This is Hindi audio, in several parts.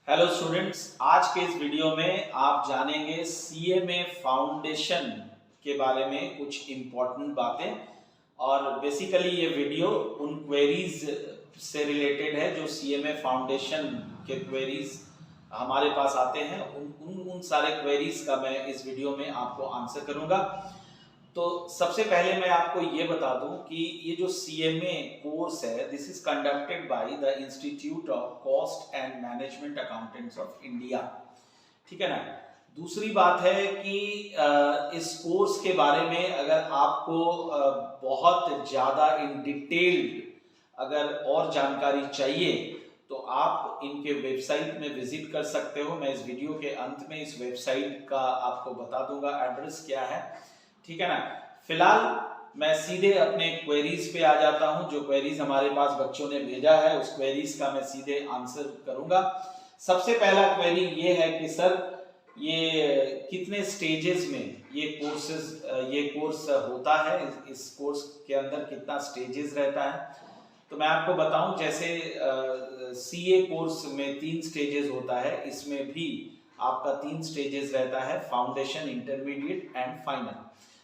हेलो स्टूडेंट्स, आज के इस वीडियो में आप जानेंगे सीएमए फाउंडेशन के बारे में कुछ इम्पोर्टेंट बातें। और बेसिकली ये वीडियो उन क्वेरीज से रिलेटेड है जो सीएमए फाउंडेशन के क्वेरीज हमारे पास आते हैं। उन सारे क्वेरीज का मैं इस वीडियो में आपको आंसर करूंगा। तो सबसे पहले मैं आपको ये बता दूं कि ये जो सीएमए कोर्स है, this is conducted by the institute of cost and management accountants of India. ठीक है ना। दूसरी बात है कि इस कोर्स के बारे में अगर आपको बहुत ज़्यादा इन डिटेल्ड अगर और जानकारी चाहिए तो आप इनके वेबसाइट में विजिट कर सकते हो। मैं इस वीडियो के अंत में इस वेबसाइट का आपको बता दूंगा एड्रेस क्या है। ठीक है ना। फिलहाल मैं सीधे अपने क्वेरीज पे आ जाता हूं। जो क्वेरीज हमारे पास बच्चों ने भेजा है उस क्वेरीज का मैं सीधे आंसर करूंगा। सबसे पहला क्वेरी ये है कि सर ये कितने स्टेजेस में ये कोर्स होता है, इस कोर्स के अंदर कितना स्टेजेस रहता है। तो मैं आपको बताऊं, जैसे सीए कोर्स में 3 स्टेजेस होता है, इसमें भी आपका 3 स्टेजेस रहता है, फाउंडेशन, इंटरमीडिएट एंड फाइनल।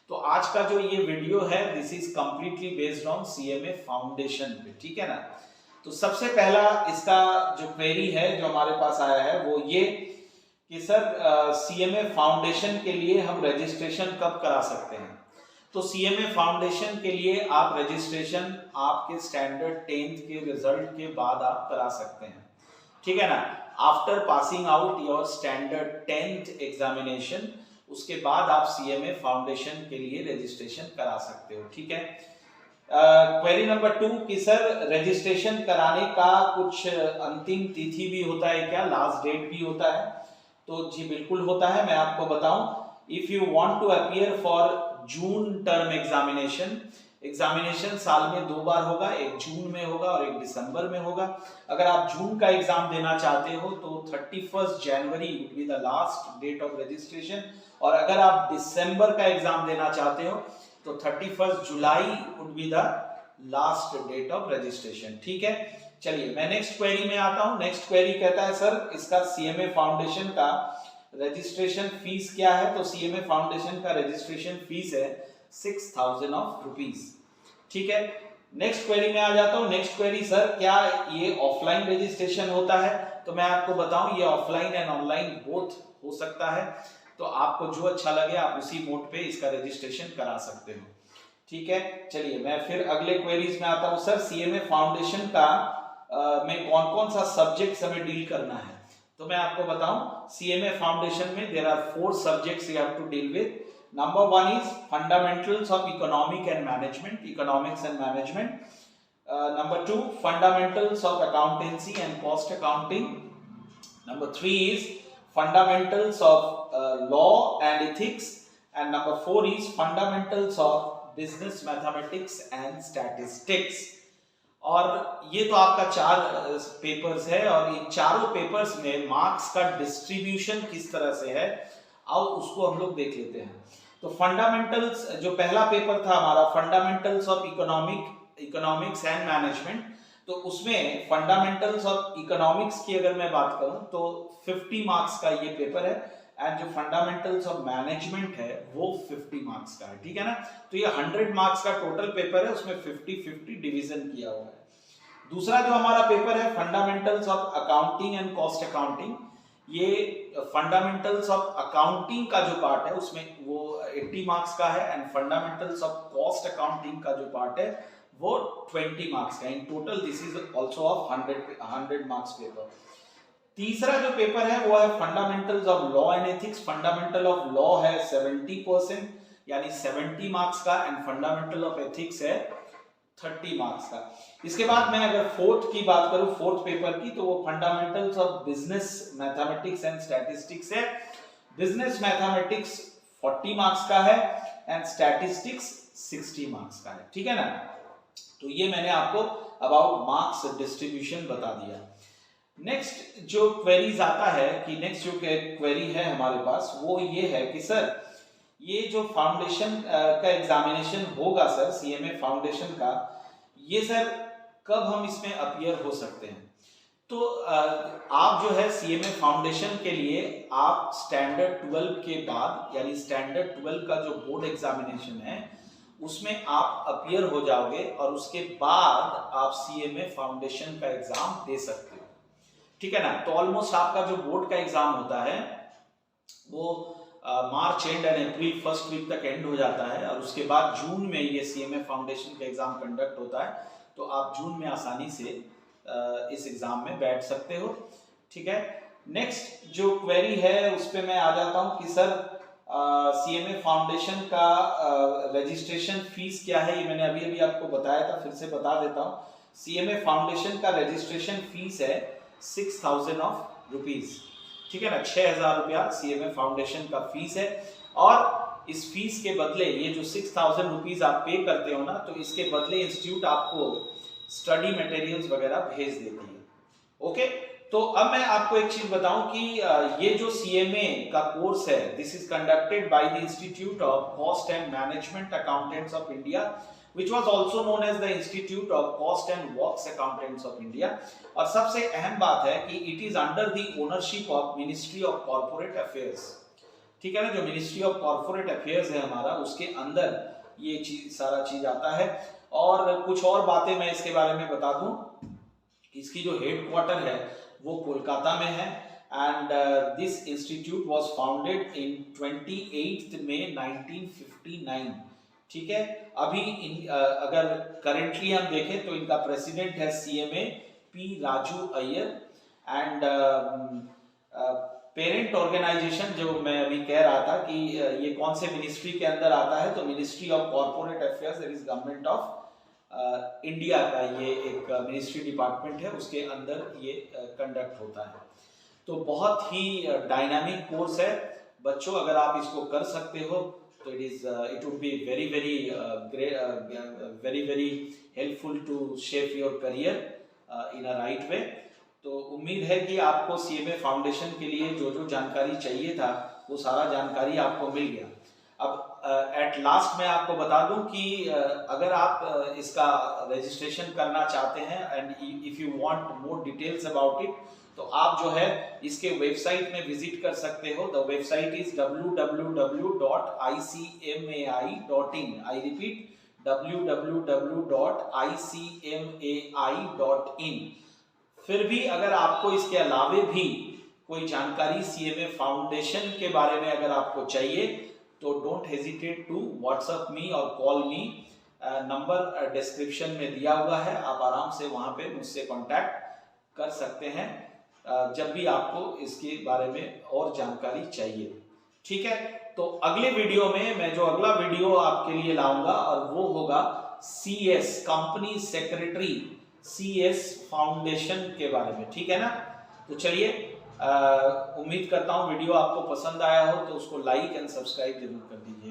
तो आज का जो ये वीडियो है this is completely based on CMA foundation पे। ठीक है ना। तो सबसे पहला इसका जो क्वेरी है जो हमारे पास आया है वो ये कि सर सीएमए फाउंडेशन के लिए हम रजिस्ट्रेशन कब करा सकते हैं। तो सीएमए फाउंडेशन के लिए आप रजिस्ट्रेशन आपके स्टैंडर्ड 10th के रिजल्ट के बाद आप करा सकते हैं। ठीक है ना। After passing out your standard 10th examination, उसके बाद आप सीएमए फाउंडेशन के लिए रजिस्ट्रेशन करा सकते हो। ठीक है। क्वेरी नंबर 2 कि सर रजिस्ट्रेशन कराने का कुछ अंतिम तिथि भी होता है क्या, लास्ट डेट भी होता है। तो जी बिल्कुल होता है। मैं आपको बताऊं, if you want to appear for June term examination साल में 2 बार होगा, एक जून में होगा और एक दिसंबर में होगा। अगर आप जून का एग्जाम देना चाहते हो तो 31 January would be the last date of registration, और अगर आप दिसंबर का एग्जाम देना चाहते हो तो 31 July would be the last date of registration. ठीक है। चलिए मैं नेक्स्ट क्वेरी में आता हूं। नेक्स्ट क्वेरी कहता है सर इसका सीएमए फाउंडेशन का रजिस्ट्रेशन फीस क्या है। तो सीएमए फाउंडेशन का रजिस्ट्रेशन फीस है 6000 रुपीज। ठीक है। नेक्स्ट क्वेरी में आ जाता हूं। नेक्स्ट क्वेरी, सर क्या ये ऑफलाइन रजिस्ट्रेशन होता है। तो मैं आपको बताऊं ये ऑफलाइन एंड ऑनलाइन बोथ हो सकता है। तो आपको जो अच्छा लगे आप उसी मोड पे इसका रजिस्ट्रेशन करा सकते हो। ठीक है। चलिए मैं फिर अगले क्वेरीज में आता हूं। सर सीएमए फाउंडेशन का में कौन कौन सा सब्जेक्ट हमें डील करना है। तो मैं आपको बताऊं सीएमए फाउंडेशन में there are 4 subjects you have to deal with. Number 1 is fundamentals of economics and management. Number 2, fundamentals of accountancy and cost accounting. Number 3 is fundamentals of law and ethics. And number 4 is fundamentals of business mathematics and statistics. और ये तो आपका 4 पेपर्स है, और ये चारों पेपर्स में मार्क्स का डिस्ट्रीब्यूशन किस तरह से है आओ उसको हम लोग देख लेते हैं। तो फंडामेंटल्स जो पहला पेपर था हमारा, fundamentals of economics and management, तो उसमें फंडामेंटल्स ऑफ इकोनॉमिक्स की अगर मैं बात करूं तो 50 मार्क्स का ये पेपर है, एंड जो फंडामेंटल्स ऑफ मैनेजमेंट है वो 50 मार्क्स का है। ठीक है ना। तो ये 100 मार्क्स का टोटल पेपर है, उसमें 50-50 डिवीजन किया हुआ है। दूसरा जो हमारा पेपर है fundamentals of accounting and cost accounting, ये फंडामेंटल्स ऑफ अकाउंटिंग का जो पार्ट है उसमें वो 80 मार्क्स का है, and fundamentals of cost accounting का जो पार्ट है वो 20 मार्क्स का। In total this is also of 100 marks paper. तीसरा जो पेपर है वो है fundamentals of law and ethics. Fundamental of law है 70% यानी 70 मार्क्स का, एंड फंडामेंटल ऑफ एथिक्स है 30 मार्क्स का। इसके बाद मैं अगर फोर्थ की बात करूं, फोर्थ पेपर की, तो वो fundamentals of business mathematics and statistics है। बिजनेस मैथमेटिक्स 40 मार्क्स का है एंड स्टैटिस्टिक्स 60 मार्क्स का है। ठीक है ना। तो ये मैंने आपको अबाउट मार्क्स डिस्ट्रीब्यूशन बता दिया। नेक्स्ट जो क्वेरीज आता है कि नेक्स्ट जो क्वेरी है हमारे पास वो ये है कि सर ये जो फाउंडेशन का एग्जामिनेशन होगा सर, सीएमए फाउंडेशन का, ये सर कब हम इसमें अपीयर हो सकते हैं। तो आप जो है सीएमए फाउंडेशन के लिए आप स्टैंडर्ड 12 के बाद यानी स्टैंडर्ड 12 का जो बोर्ड एग्जामिनेशन है उसमें आप अपीयर हो जाओगे और उसके बाद आप सीएमए फाउंडेशन का एग्जाम दे सकते हो, ठीक है ना। तो ऑलमोस्ट आपका जो बोर्ड का एग्जाम होता है वो March end end April first week तक एंड हो जाता है और उसके बाद जून में ये सीएमए फाउंडेशन का एग्जाम कंडक्ट होता है। तो आप जून में आसानी से इस एग्जाम में बैठ सकते हो, ठीक है। नेक्स्ट जो क्वेरी है उस पर मैं आ जाता हूं कि सर सीएमए फाउंडेशन का रजिस्ट्रेशन फीस क्या है। ये मैंने अभी अभी आपको बताया था, फिर से बता देता हूं। सीएमए फाउंडेशन का रजिस्ट्रेशन फीस है 6,000 रुपीज, ठीक है ना। 6,000 रुपया सीएमए फाउंडेशन का फीस है और इस फीस के बदले ये जो 6,000 रुपीज आप पे करते हो ना, तो इसके बदले इंस्टीट्यूट आपको स्टडी मटेरियल्स वगैरह भेज देती है, ओके। तो अब मैं आपको एक चीज बताऊं कि ये जो सीएमए का कोर्स है this is conducted by the institute of cost and management accountants of India which was also known as the Institute of Cost and Works Accountants of India। और सबसे अहम बात है कि it is under the ownership of Ministry of Corporate Affairs, ठीक है ना। जो मिनिस्ट्री ऑफ कॉर्पोरेट अफेयर्स है हमारा, उसके अंदर ये चीज सारा चीज आता है। और कुछ और बातें मैं इसके बारे में बता दूं। इसकी जो हेडक्वार्टर है वो कोलकाता में है and this institute was founded in 28 मई 1959, ठीक है। अभी अगर करेंटली हम देखें तो इनका प्रेसिडेंट है CMA P Raju Iyer and parent organization जो मैं अभी कह रहा था कि ये कौन से मिनिस्ट्री के अंदर आता है, तो ministry of corporate affairs, that is government of India का ये एक मिनिस्ट्री डिपार्टमेंट है, उसके अंदर ये कंडक्ट होता है। तो बहुत ही डायनामिक कोर्स है बच्चों, अगर आप इसको कर सकते हो तो it would be very very helpful to shape your career in a right way। तो उम्मीद है कि आपको सीएमए फाउंडेशन के लिए जो जो जानकारी चाहिए था वो सारा जानकारी आपको मिल गया। अब एट लास्ट मैं आपको बता दूं कि अगर आप इसका रजिस्ट्रेशन करना चाहते हैं and if you want more details about it, तो आप जो है इसके वेबसाइट में विजिट कर सकते हो। The website is www.icmai.in। I repeat www.icmai.in। फिर भी अगर आपको इसके अलावे भी कोई जानकारी सीएमए फाउंडेशन के बारे में अगर आपको चाहिए तो don't hesitate to WhatsApp me और कॉल मी। नंबर डिस्क्रिप्शन में दिया हुआ है, आप आराम से वहां पे मुझसे कांटेक्ट कर सकते हैं जब भी आपको इसके बारे में और जानकारी चाहिए, ठीक है। तो अगले वीडियो में मैं जो अगला वीडियो आपके लिए लाऊंगा और वो होगा CS company secretary CS foundation के बारे में, ठीक है ना। तो चलिए उम्मीद करता हूं वीडियो आपको पसंद आया हो तो उसको लाइक एंड सब्सक्राइब जरूर कर दीजिए।